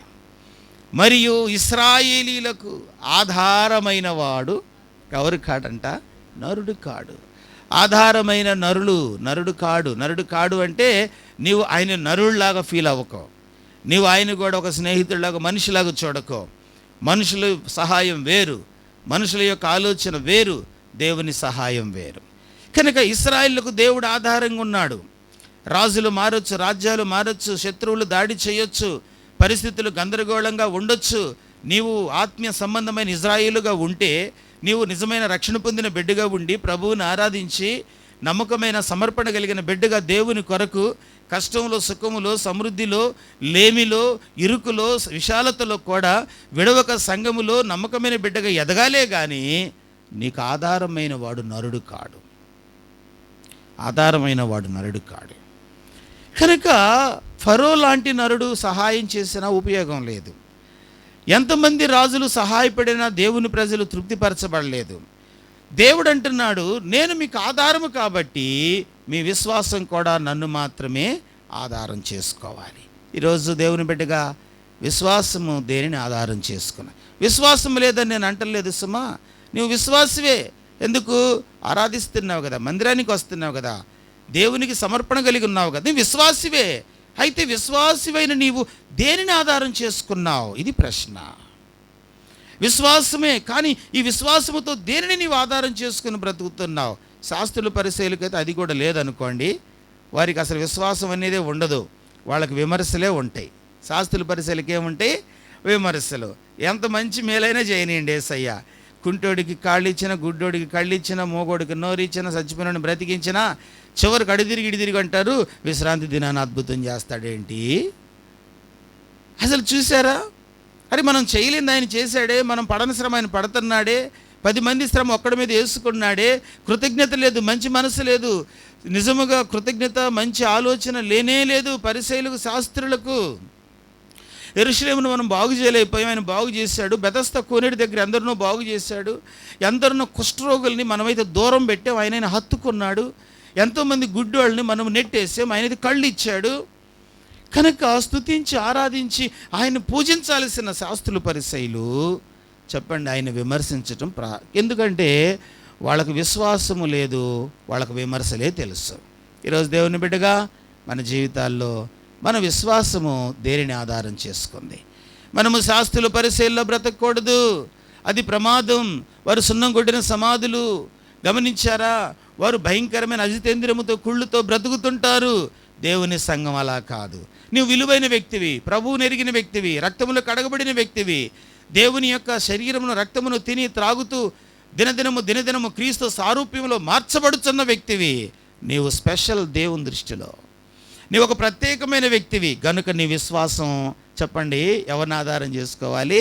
మరియు ఇశ్రాయేలీయులకు ఆధారమైన వాడు ఎవరు కాడంట? నరుడు కాడు. ఆధారమైన నరుడు కాడు అంటే నీవు ఆయన నరుడిలాగా ఫీల్ అవ్వకో, నీవు ఆయన కూడా ఒక స్నేహితుడిలాగా, మనిషిలాగా చూడకో. మనుషుల సహాయం వేరు, మనుషుల యొక్క ఆలోచన వేరు, దేవుని సహాయం వేరు. కనుక ఇశ్రాయేలుకు దేవుడు ఆధారంగా ఉన్నాడు. రాజులు మారొచ్చు, రాజ్యాలు మారొచ్చు, శత్రువులు దాడి చేయొచ్చు, పరిస్థితులు గందరగోళంగా ఉండొచ్చు. నీవు ఆత్మీయ సంబంధమైన ఇజ్రాయేలుగా ఉంటే, నీవు నిజమైన రక్షణ పొందిన బిడ్డగా ఉండి ప్రభువుని ఆరాధించి నమ్మకమైన సమర్పణ కలిగిన బిడ్డగా దేవుని కొరకు కష్టంలో, సుఖములో, సమృద్ధిలో, లేమిలో, ఇరుకులో, విశాలతలో కూడా విడవక సంఘములో నమ్మకమైన బిడ్డగా ఎదగాలే కానీ నీకు ఆధారమైన వాడు నరుడు కాడు. ఆధారమైన వాడు నరుడు కాడు. కనుక ఫరో లాంటి నరుడు సహాయం చేసినా ఉపయోగం లేదు. ఎంతమంది రాజులు సహాయపడినా దేవుని ప్రజలు తృప్తిపరచబడలేదు. దేవుడు అంటున్నాడు, నేను మీకు ఆధారము కాబట్టి మీ విశ్వాసం కూడా నన్ను మాత్రమే ఆధారం చేసుకోవాలి. ఈరోజు దేవుని బిడ్డగా విశ్వాసము దేనిని ఆధారం చేసుకున్నా? విశ్వాసం లేదని నేను అంటలేదు సుమా, నువ్వు విశ్వాసవే. ఎందుకు? ఆరాధిస్తున్నావు కదా, మందిరానికి వస్తున్నావు కదా, దేవునికి సమర్పణ కలిగి ఉన్నావు కదా, నువ్వు విశ్వాసివే. అయితే విశ్వాసివైన నీవు దేనిని ఆధారం చేసుకున్నావు? ఇది ప్రశ్న. విశ్వాసమే, కానీ ఈ విశ్వాసముతో దేనిని నీవు ఆధారం చేసుకుని బ్రతుకుతున్నావు? శాస్త్రుల పరిశీలకైతే అది కూడా లేదనుకోండి, వారికి అసలు విశ్వాసం అనేదే ఉండదు, వాళ్ళకి విమర్శలే ఉంటాయి. శాస్త్రుల పరిశీలకి ఏముంటాయి? విమర్శలు. ఎంత మంచి మేలైనా చేయనియండి యేసయ్య. కుంటోడికి కాళ్ళు ఇచ్చిన, గుడ్డోడికి కళ్ళు ఇచ్చిన, మోగోడికి నోరు ఇచ్చిన, చచ్చిపోయిన బ్రతికించిన, చివరికి ఇడిదిరిగి అంటారు విశ్రాంతి దినాన్ని అద్భుతం చేస్తాడేంటి? అసలు చూసారా? అరే మనం చేయలేని ఆయన చేశాడే, మనం పడని శ్రమ ఆయన పడుతున్నాడే, 10 మంది శ్రమ ఒక్కడి మీద వేసుకున్నాడే. కృతజ్ఞత లేదు, మంచి మనసు లేదు, నిజముగా కృతజ్ఞత మంచి ఆలోచన లేనే లేదు పరిసయ్యులకు, శాస్త్రులకు. యెరూషలేమును మనం బాగు చేయలేకపోయాం, ఆయన బాగు చేశాడు. బెతస్దా కోనేటి దగ్గర ఎందరినో బాగు చేశాడు. ఎందరినో కుష్ఠరోగుల్ని మనమైతే దూరం పెట్టాం, ఆయన హత్తుకున్నాడు. ఎంతోమంది గుడ్డోళ్ళని మనం నెట్టేసాం, ఆయనది కళ్ళు ఇచ్చాడు. కనుక స్తుతించి ఆరాధించి ఆయన పూజించాల్సిన శాస్త్రులు పరిసయ్యులు చెప్పండి ఆయన విమర్శించటం ఎందుకంటే వాళ్ళకు విశ్వాసము లేదు, వాళ్ళకు విమర్శలే తెలుసు. ఈరోజు దేవుని బిడ్డగా మన జీవితాల్లో మన విశ్వాసము దేనిని ఆధారం చేసుకుంది? మనము శాస్త్రుల పరిశీలనలో బ్రతకూడదు, అది ప్రమాదం. వారు సున్నం కొట్టిన సమాధులు గమనించారా? వారు భయంకరమైన అజితేంద్రియముతో కుళ్ళుతో బ్రతుకుతుంటారు. దేవుని సంఘం అలా కాదు. నీవు విలువైన వ్యక్తివి, ప్రభువుని ఎరిగిన వ్యక్తివి, రక్తములో కడగబడిన వ్యక్తివి, దేవుని యొక్క శరీరమును రక్తమును తిని త్రాగుతూ దినదినము క్రీస్తు సారూప్యంలో మార్చబడుతున్న వ్యక్తివి. నీవు స్పెషల్ దేవుని దృష్టిలో, నీవు ఒక ప్రత్యేకమైన వ్యక్తివి. గనుక నీ విశ్వాసం చెప్పండి ఎవరిని ఆధారం చేసుకోవాలి?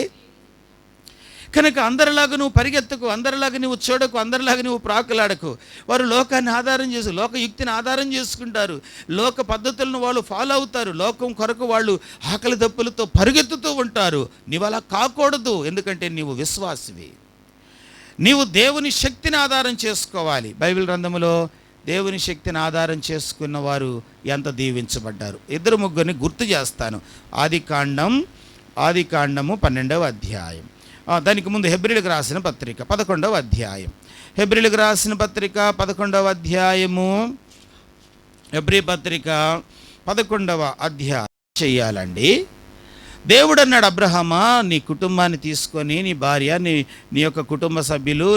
కనుక అందరిలాగా నువ్వు పరిగెత్తకు, అందరిలాగా నువ్వు చూడకు, అందరిలాగా నువ్వు ప్రాకులాడకు. వారు లోకాన్ని ఆధారం చేసి లోకయుక్తిని ఆధారం చేసుకుంటారు, లోక పద్ధతులను వాళ్ళు ఫాలో అవుతారు, లోకం కొరకు వాళ్ళు ఆకలి దప్పులతో పరిగెత్తుతూ ఉంటారు. నీవు అలా కాకూడదు, ఎందుకంటే నీవు విశ్వాసివి. నీవు దేవుని శక్తిని ఆధారం చేసుకోవాలి. బైబిల్ గ్రంథములో దేవుని శక్తిని ఆధారం చేసుకున్న వారు ఎంత దీవించబడ్డారు. 2-3 గుర్తు చేస్తాను. ఆదికాండము 12వ అధ్యాయం, దానికి ముందు హెబ్రీలకు రాసిన పత్రిక 11వ అధ్యాయం. హెబ్రీలకు రాసిన పత్రిక 11వ అధ్యాయము, హెబ్రీ పత్రిక 11వ అధ్యాయం చెయ్యాలండి. దేవుడు అన్నాడు, అబ్రహామా నీ కుటుంబాన్ని తీసుకొని, నీ భార్య, నీ యొక్క కుటుంబ సభ్యులు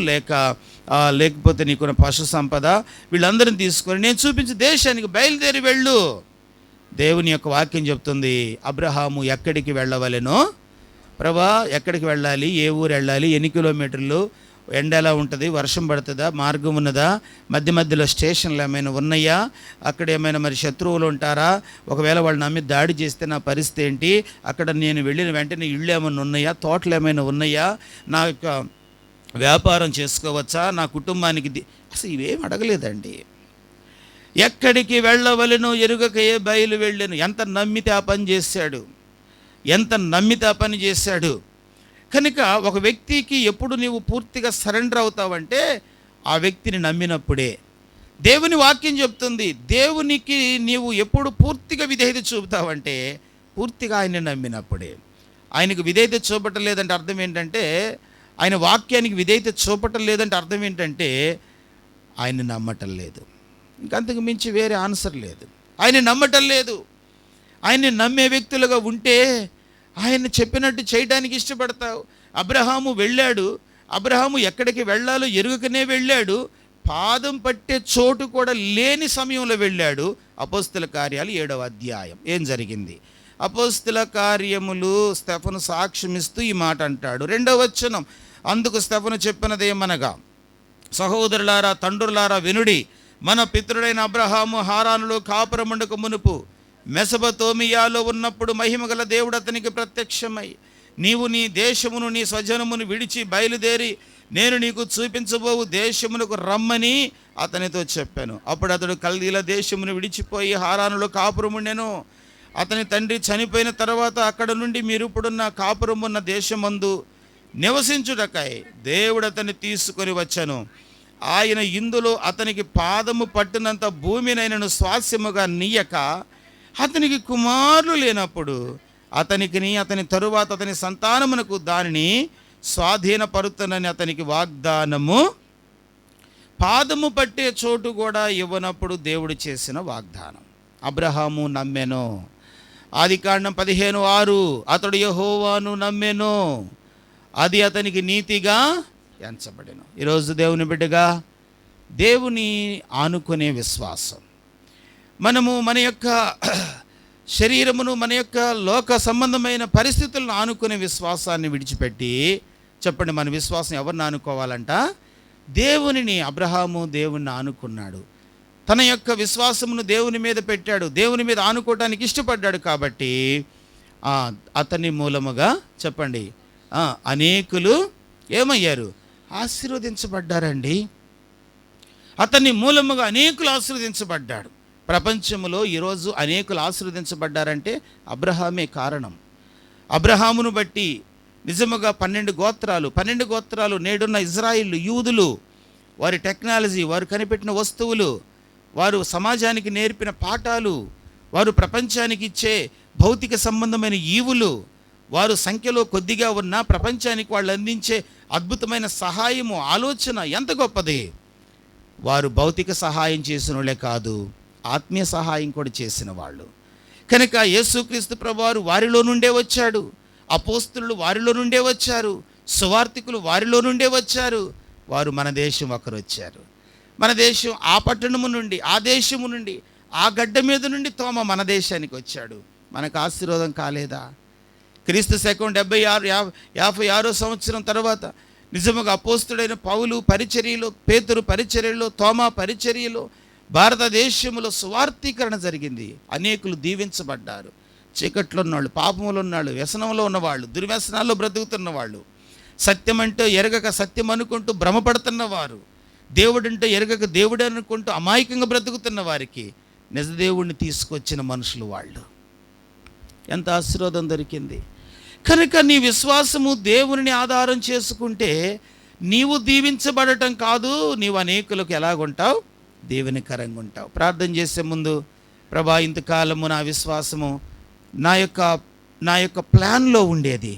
లేకపోతే నీకున్న పశు సంపద వీళ్ళందరిని తీసుకొని నేను చూపించే దేశానికి బయలుదేరి వెళ్ళు. దేవుని యొక్క వాక్యం చెప్తుంది, అబ్రహాము ఎక్కడికి వెళ్ళవలెనో, ప్రభా ఎక్కడికి వెళ్ళాలి, ఏ ఊరు వెళ్ళాలి, ఎన్ని కిలోమీటర్లు, ఎండ ఎలా ఉంటుంది, వర్షం పడుతుందా, మార్గం ఉన్నదా, మధ్యలో స్టేషన్లు ఏమైనా ఉన్నాయా, అక్కడ ఏమైనా మరి శత్రువులు ఉంటారా, ఒకవేళ వాళ్ళు నా మీద దాడి చేస్తే నా పరిస్థితి ఏంటి, అక్కడ నేను వెళ్ళిన వెంటనే ఇళ్ళు ఏమైనా ఉన్నాయా, తోటలు ఏమైనా ఉన్నాయా, నా యొక్క వ్యాపారం చేసుకోవచ్చా, నా కుటుంబానికి అసలు ఇవేం అడగలేదండి. ఎక్కడికి వెళ్ళవలెనో ఎరుగకయే బయలు వెళ్ళాను. ఎంత నమ్మితే ఆ పని చేశాడు, ఎంత నమ్మితే ఆ పని చేశాడు. కనుక ఒక వ్యక్తికి ఎప్పుడు నీవు పూర్తిగా సరెండర్ అవుతావంటే ఆ వ్యక్తిని నమ్మినప్పుడే. దేవుని వాక్యం చెప్తుంది, దేవునికి నీవు ఎప్పుడు పూర్తిగా విధేయత చూపుతావంటే పూర్తిగా ఆయన్ని నమ్మినప్పుడే. ఆయనకు విధేయత చూపటం లేదంటే అర్థం ఏంటంటే, ఆయన వాక్యానికి విధేయత చూపటం లేదంటే అర్థం ఏంటంటే ఆయన్ని నమ్మటం లేదు. ఇంకంతకు మించి వేరే ఆన్సర్ లేదు. ఆయన్ని నమ్మటం లేదు. ఆయన్ని నమ్మే వ్యక్తులుగా ఉంటే ఆయన చెప్పినట్టు చేయడానికి ఇష్టపడతావు. అబ్రహాము వెళ్ళాడు, అబ్రహాము ఎక్కడికి వెళ్ళాలో ఎరుగకనే వెళ్ళాడు, పాదం పట్టే చోటు కూడా లేని సమయంలో వెళ్ళాడు. అపోస్తుల కార్యాలు 7వ అధ్యాయం ఏం జరిగింది? అపోస్తుల కార్యములు స్టెఫను సాక్ష్యమిస్తూ ఈ మాట అంటాడు. 2వ వచనం, అందుకు స్టెఫను చెప్పినదేమనగా, సహోదరులారా తండ్రులారా వినుడి, మన పితరుడైన అబ్రహాము హారానులో కాపురముండక మునుపు మెసొపొతేమియాలో ఉన్నప్పుడు మహిమగల దేవుడు అతనికి ప్రత్యక్షమై, నీవు నీ దేశమును నీ స్వజనమును విడిచి బయలుదేరి నేను నీకు చూపించబోవు దేశమునకు రమ్మని అతనితో చెప్పాను. అప్పుడు అతడు కల్దీల దేశమును విడిచిపోయి హారానులో కాపురముండెను. అతని తండ్రి చనిపోయిన తర్వాత అక్కడ నుండి మీరు ఇప్పుడున్న కాపురమున్న దేశమందు నివసించుటకై దేవుడు అతన్ని తీసుకొని వచ్చాను. ఆయన ఇందులో అతనికి పాదము పట్టినంత భూమినైనను స్వాస్యముగా నీయక, అతనికి కుమారులు లేనప్పుడు అతనికిని అతని తరువాత అతని సంతానమునకు దానిని స్వాధీనపరుతునని అతనికి వాగ్దానము, పాదము పట్టే చోటు కూడా ఇవ్వనప్పుడు దేవుడు చేసిన వాగ్దానం. అబ్రహాము నమ్మెను. ఆదికాండం 15:6, అతడు యెహోవాను నమ్మెను, అది అతనికి నీతిగా ఎంచబడెను. ఈరోజు దేవుని బిడ్డగా దేవుని ఆనుకునే విశ్వాసం, మనము మన యొక్క శరీరమును మన యొక్క లోక సంబంధమైన పరిస్థితులను ఆనుకునే విశ్వాసాన్ని విడిచిపెట్టి, చెప్పండి మన విశ్వాసం ఎవరిని ఆనుకోవాలంట? దేవునిని. అబ్రహాము దేవుణ్ణి ఆనుకున్నాడు, తన యొక్క విశ్వాసమును దేవుని మీద పెట్టాడు, దేవుని మీద ఆనుకోవటానికి ఇష్టపడ్డాడు. కాబట్టి అతని మూలముగా చెప్పండి అనేకులు ఏమయ్యారు? ఆశీర్వదించబడ్డారండి. అతని మూలముగా అనేకులు ఆశీర్వదించబడ్డాడు. ప్రపంచంలో ఈరోజు అనేకులు ఆశీర్వదించబడ్డారంటే అబ్రహామే కారణం. అబ్రహామును బట్టి నిజముగా 12 గోత్రాలు నేడున్న ఇజ్రాయిల్ యూదులు, వారి టెక్నాలజీ, వారు కనిపెట్టిన వస్తువులు, వారు సమాజానికి నేర్పిన పాఠాలు, వారు ప్రపంచానికి ఇచ్చే భౌతిక సంబంధమైన ఈవులు వారు సంఖ్యలో కొద్దిగా ఉన్న ప్రపంచానికి వాళ్ళు అందించే అద్భుతమైన సహాయము, ఆలోచన ఎంత గొప్పది. వారు భౌతిక సహాయం చేసిన వాళ్ళే కాదు, ఆత్మీయ సహాయం కూడా చేసిన వాళ్ళు. కనుక యేసుక్రీస్తు ప్రభువారు వారిలో నుండే వచ్చాడు, అపోస్తలులు వారిలో నుండే వచ్చారు, సువార్తికులు వారిలో నుండే వచ్చారు. వారు మన దేశం ఒకరు వచ్చారు. మన దేశం ఆ పట్టణము నుండి, ఆ దేశము నుండి, ఆ గడ్డ మీద నుండి తోమ మన దేశానికి వచ్చాడు. మనకు ఆశీర్వాదం కాలేదా? క్రీస్తు శకం 56 సంవత్సరం తర్వాత నిజముగా అపోస్తుడైన పౌలు పరిచర్యలో, పేతురు పరిచర్యలో, తోమా పరిచర్యలో భారతదేశంలో సువార్తీకరణ జరిగింది. అనేకులు దీవించబడ్డారు. చీకట్లో ఉన్నవాళ్ళు, పాపములు ఉన్నవాళ్ళు, వ్యసనంలో ఉన్నవాళ్ళు, దుర్వ్యసనాల్లో బ్రతుకుతున్న వాళ్ళు, సత్యం అంటే ఎరగక సత్యం అనుకుంటూ భ్రమపడుతున్నవారు, దేవుడంటే ఎరగక దేవుడు అనుకుంటూ అమాయకంగా బ్రతుకుతున్న వారికి నిజదేవుడిని తీసుకొచ్చిన మనుషులు వాళ్ళు. ఎంత ఆశీర్వాదం దొరికింది. కనుక నీ విశ్వాసము దేవుని ఆధారం చేసుకుంటే నీవు దీవించబడటం కాదు, నీవు అనేకులకు ఎలాగుంటావు? దేవునికరంగా ఉంటావు. ప్రార్థన చేసే ముందు, ప్రభా, ఇంతకాలము నా విశ్వాసము నా యొక్క ప్లాన్లో ఉండేది,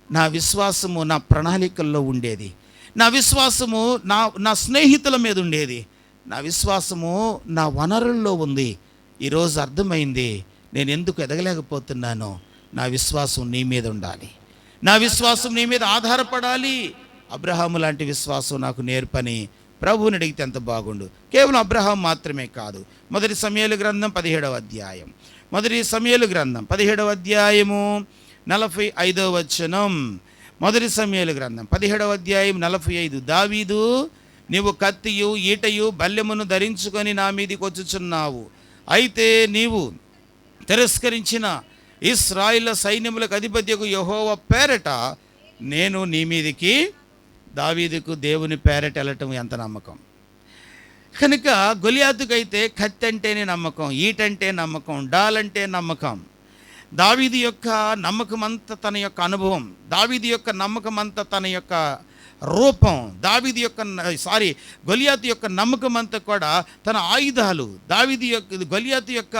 నా విశ్వాసము నా ప్రణాళికల్లో ఉండేది, నా విశ్వాసము నా స్నేహితుల మీద ఉండేది, నా విశ్వాసము నా వనరుల్లో ఉంది. ఈరోజు అర్థమైంది నేను ఎందుకు ఎదగలేకపోతున్నానో. నా విశ్వాసం నీ మీద ఉండాలి, నా విశ్వాసం నీ మీద ఆధారపడాలి. అబ్రహాము లాంటి విశ్వాసం నాకు నేర్పని ప్రభువుని అడిగితే ఎంత బాగుండు. కేవలం అబ్రహాం మాత్రమే కాదు. మొదటి సమూయేలు గ్రంథం 17వ అధ్యాయం, మొదటి సమూయేలు గ్రంథం 17వ అధ్యాయము 45వ వచనం. మొదటి సమూయేలు గ్రంథం 17వ అధ్యాయం 45. దావీదు, నీవు కత్తియు ఈటయు బల్లెమును ధరించుకొని నా మీదికి వచ్చుచున్నావు. అయితే నీవు తిరస్కరించిన ఇశ్రాయేలు సైన్యములకు అధిపత్యకు యెహోవా పేరట నేను నీ మీదికి. దావీదుకు దేవుని పేరట వెళ్ళటం ఎంత నమ్మకం. కనుక గొలియాతుకైతే కత్తి అంటేనే నమ్మకం, ఈటంటే నమ్మకం, డాలంటే నమ్మకం. దావీదు యొక్క నమ్మకం అంతా తన యొక్క అనుభవం, దావీదు యొక్క నమ్మకం అంతా తన యొక్క రూపం, గొలియాతు యొక్క నమ్మకం అంతా కూడా తన ఆయుధాలు, గొలియాతు యొక్క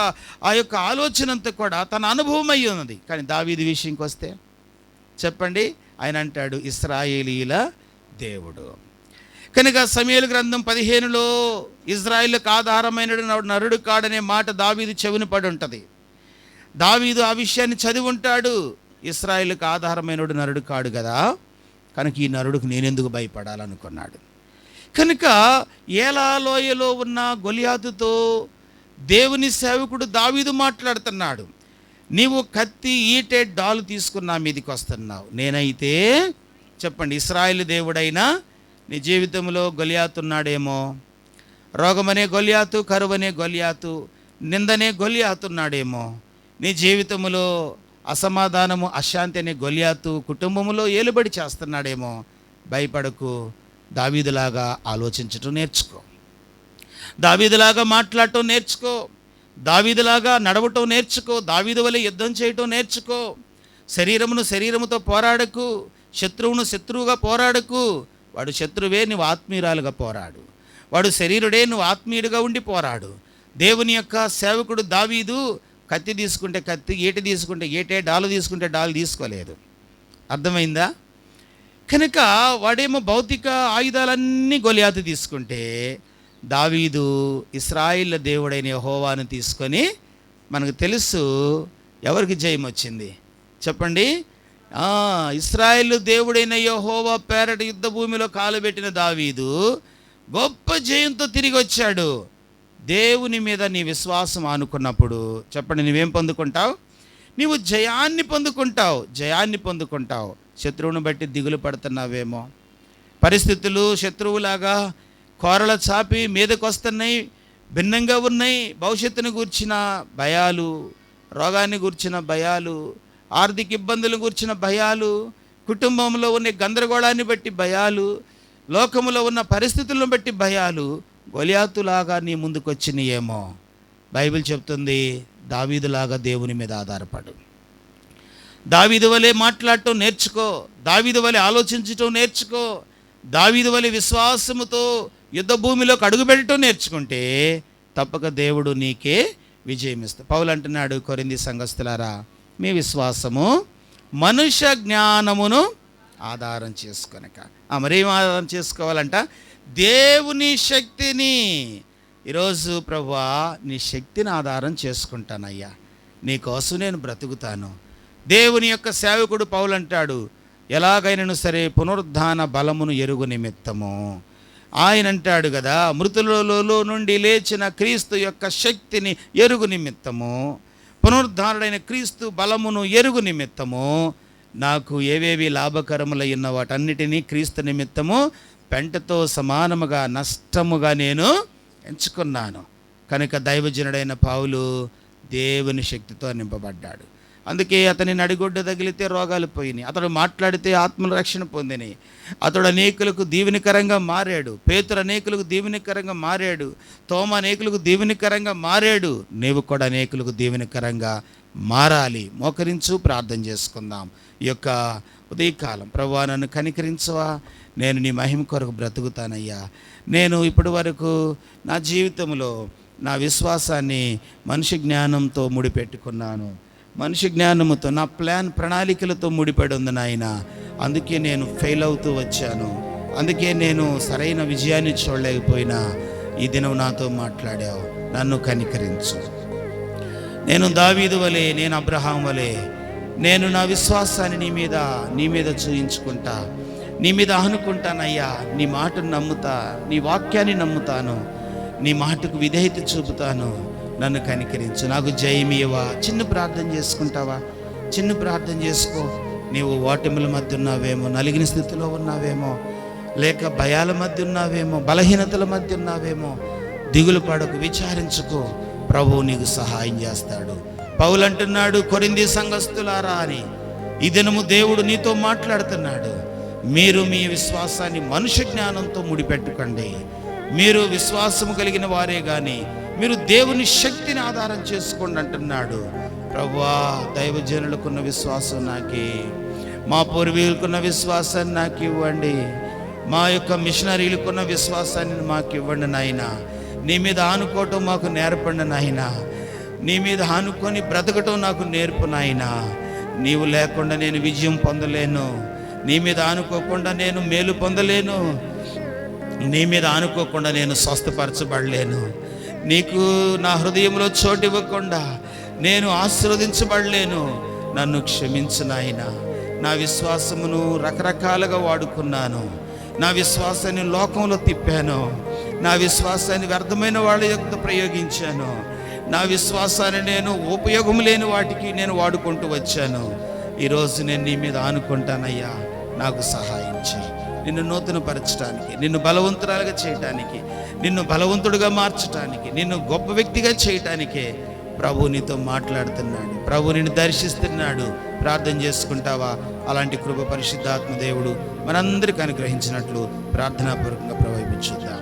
ఆ యొక్క ఆలోచన అంతా కూడా తన అనుభవం అయి ఉన్నది. కానీ దావీదు విషయంకి వస్తే చెప్పండి, ఆయన అంటాడు ఇశ్రాయేలీల దేవుడు. కనుక సమూయేలు గ్రంథం 15లో ఇజ్రాయేలుకు ఆధారమైన నరుడు కాడనే మాట దావీదు చెవిని పడి ఉంటుంది. దావీదు ఆ విషయాన్ని చదివి ఉంటాడు. ఇశ్రాయేలుకు ఆధారమైన నరుడు కాడు కదా, కనుక ఈ నరుడికి నేనెందుకు భయపడాలనుకున్నాడు. కనుక ఏలాలోయలో ఉన్న గొలియాతుతో దేవుని సేవకుడు దావీదు మాట్లాడుతున్నాడు. నీవు కత్తి ఈటె డాలు తీసుకున్నా మీదికి వస్తున్నావు, నేనైతే చెప్పండి ఇశ్రాయేలు దేవుడైనా నీ జీవితంలో గొలియాతున్నాడేమో. రోగమనే గొలియాతు, కరువనే గొలియాతు, నిందనే గొలియాతున్నాడేమో. నీ జీవితంలో అసమాధానము, అశాంతి అనే గొలియాతు కుటుంబంలో ఏలుబడి చేస్తున్నాడేమో. భయపడకు, దావీదులాగా ఆలోచించటం నేర్చుకో, దావీదులాగా మాట్లాడటం నేర్చుకో, దావీదులాగా నడవటం నేర్చుకో, దావీదు వలె యుద్ధం చేయటం నేర్చుకో. శరీరముతో పోరాడకు, శత్రువును శత్రువుగా పోరాడకు. వాడు శత్రువే, నువ్వు ఆత్మీయురాలుగా పోరాడు. వాడు శరీరుడే, నువ్వు ఆత్మీయుడిగా ఉండి పోరాడు. దేవుని యొక్క సేవకుడు దావీదు కత్తి తీసుకుంటే కత్తి, ఈట తీసుకుంటే ఈటే, డాలు తీసుకుంటే డాలు తీసుకోలేదు. అర్థమైందా? కనుక వాడేమో భౌతిక ఆయుధాలన్నీ గొలియాతు తీసుకుంటే, దావీదు ఇశ్రాయేలు దేవుడైన యెహోవాను తీసుకొని, మనకు తెలుసు ఎవరికి జయం వచ్చింది చెప్పండి. ఇశ్రాయేలు దేవుడైన యెహోవా పేరట యుద్ధ భూమిలో కాలుబెట్టిన దావీదు గొప్ప జయంతో తిరిగి వచ్చాడు. దేవుని మీద నీ విశ్వాసం ఆనుకున్నప్పుడు చెప్పండి, నువ్వేం పొందుకుంటావు? నీవు జయాన్ని పొందుకుంటావు. శత్రువుని బట్టి దిగులు పడుతున్నావేమో. పరిస్థితులు శత్రువులాగా కోరల చాపి మీదకు వస్తున్నాయి, భిన్నంగా ఉన్నాయి. భవిష్యత్తును గూర్చిన భయాలు, రోగాన్ని గూర్చిన భయాలు, ఆర్థిక ఇబ్బందులు గూర్చిన భయాలు, కుటుంబంలో ఉన్న గందరగోళాన్ని బట్టి భయాలు, లోకములో ఉన్న పరిస్థితులను బట్టి భయాలు గొలియాతులాగా నీ ముందుకు వచ్చినాయేమో. బైబిల్ చెప్తుంది, దావీదులాగా దేవుని మీద ఆధారపడు. దావీదు వలె మాట్లాడటం నేర్చుకో, దావీదు వలె ఆలోచించటం నేర్చుకో, దావీదు వలె విశ్వాసముతో యుద్ధ భూమిలోకి అడుగుపెట్టడం నేర్చుకుంటే తప్పక దేవుడు నీకే విజయం ఇస్తాడు. పౌలు అంటున్నాడు, కొరింథీ సంఘస్థులారా, మీ విశ్వాసము మనుష్య జ్ఞానమును ఆధారం చేసుకొనక. మరేం ఆధారం చేసుకోవాలంట? దేవుని శక్తిని. ఈరోజు ప్రభువా, నీ శక్తిని ఆధారం చేసుకుంటానయ్యా, నీకోసం నేను బ్రతుకుతాను. దేవుని యొక్క సేవకుడు పౌలు అంటాడు, ఎలాగైనాను సరే పునరుద్ధాన బలమును ఎరుగు నిమిత్తము. ఆయన అంటాడు కదా, మృతులలో నుండి లేచిన క్రీస్తు యొక్క శక్తిని ఎరుగు నిమిత్తము, పునరుద్ధారుడైన క్రీస్తు బలమును ఎరుగు నిమిత్తము నాకు ఏవేవి లాభకరములైన వాటన్నిటినీ క్రీస్తు నిమిత్తము పెంటతో సమానముగా నష్టముగా నేను ఎంచుకున్నాను. కనుక దైవజనుడైన పౌలు దేవుని శక్తితో నింపబడ్డాడు. అందుకే అతని నడిగొడ్డు తగిలితే రోగాలు పోయినాయి, అతడు మాట్లాడితే ఆత్మల రక్షణ పొందినాయి, అతడు అనేకులకు దీవెనికరంగా మారాడు, పేతురు అనేకులకు దీవెనికరంగా మారాడు, తోమ అనేకులకు దీవెనికరంగా మారాడు. నీవు కూడా అనేకులకు దీవెనికరంగా మారాలి. మోకరించు, ప్రార్థన చేసుకుందాం. ఈ యొక్క ఉదయకాలం, ప్రభువా నన్ను కనికరించవా, నేను నీ మహిమ కొరకు బ్రతుకుతానయ్యా. నేను ఇప్పటి వరకు నా జీవితంలో నా విశ్వాసాన్ని మనిషి జ్ఞానంతో ముడిపెట్టుకున్నాను, మనిషి జ్ఞానముతో, నా ప్రణాళికలతో ముడిపడి ఉంది నాయన. అందుకే నేను ఫెయిల్ అవుతూ వచ్చాను, అందుకే నేను సరైన విజయాన్ని చూడలేకపోయినా ఈ దినం నాతో మాట్లాడావు. నన్ను కనికరించు. నేను దావీదు వలె, నేను అబ్రహాం వలె, నేను నా విశ్వాసాన్ని నీ మీద చూయించుకుంటా, నీ మీద ఆనుకుంటానయ్యా. నీ మాటను నమ్ముతా, నీ వాక్యాన్ని నమ్ముతాను, నీ మాటకు విధేయత చూపుతాను. నన్ను కనికరించు, నాకు జయమియవా. చిన్న ప్రార్థన చేసుకుంటావా? చిన్న ప్రార్థన చేసుకో. నీవు ఓటముల మధ్య ఉన్నావేమో, నలిగిన స్థితిలో ఉన్నావేమో, లేక భయాల మధ్య ఉన్నావేమో, బలహీనతల మధ్య ఉన్నావేమో. దిగులు పడకు, విచారించుకో. ప్రభువు నీకు సహాయం చేస్తాడు. పౌలు అంటున్నాడు, కొరింథీ సంఘస్థులారా అని, ఈ దినము దేవుడు నీతో మాట్లాడుతున్నాడు. మీరు మీ విశ్వాసాన్ని మనుష్య జ్ఞానంతో ముడిపెట్టుకోండి. మీరు విశ్వాసము కలిగిన వారే కానీ మీరు దేవుని శక్తిని ఆధారం చేసుకోండి అంటున్నాడు. ప్రభువా, దైవజనులకున్న విశ్వాసం నాకే, మా పూర్వీకులకున్న విశ్వాసాన్ని నాకు ఇవ్వండి, మా యొక్క మిషనరీలకున్న విశ్వాసాన్ని మాకు ఇవ్వండి నాయన. నీ మీద ఆనుకోవటం మాకు నేర్పండి నాయన. నీ మీద ఆనుకొని బ్రతకటం నాకు నేర్పు నాయన. నీవు లేకుండా నేను విజయం పొందలేను, నీ మీద ఆనుకోకుండా నేను మేలు పొందలేను, నీ మీద ఆనుకోకుండా నేను స్వస్థపరచబడలేను, నీకు నా హృదయంలో చోటు ఇవ్వకుండా నేను ఆశీర్వదించబడలేను. నన్ను క్షమించు నాయన. నా విశ్వాసమును రకరకాలుగా వాడుకున్నాను, నా విశ్వాసాన్ని లోకంలో తిప్పాను, నా విశ్వాసాన్ని వ్యర్థమైన వాళ్ళ యొక్క ప్రయోగించాను, నా విశ్వాసాన్ని నేను ఉపయోగం లేని వాటికి నేను వాడుకుంటూ వచ్చాను. ఈరోజు నేను నీ మీద ఆనుకుంటానయ్యా, నాకు సహాయం చేయి. నిన్ను నూతనపరచడానికి, నిన్ను బలవంతురాలుగా చేయటానికి, నిన్ను బలవంతుడిగా మార్చడానికి, నిన్ను గొప్ప వ్యక్తిగా చేయటానికే ప్రభు నీతో మాట్లాడుతున్నాడు. ప్రభు నిన్ను దర్శిస్తున్నాడు. ప్రార్థన చేసుకుంటావా? అలాంటి కృప పరిశుద్ధాత్మ దేవుడు మనందరికీ అనుగ్రహించినట్లు ప్రార్థనాపూర్వకంగా ప్రవహించుద్దాం.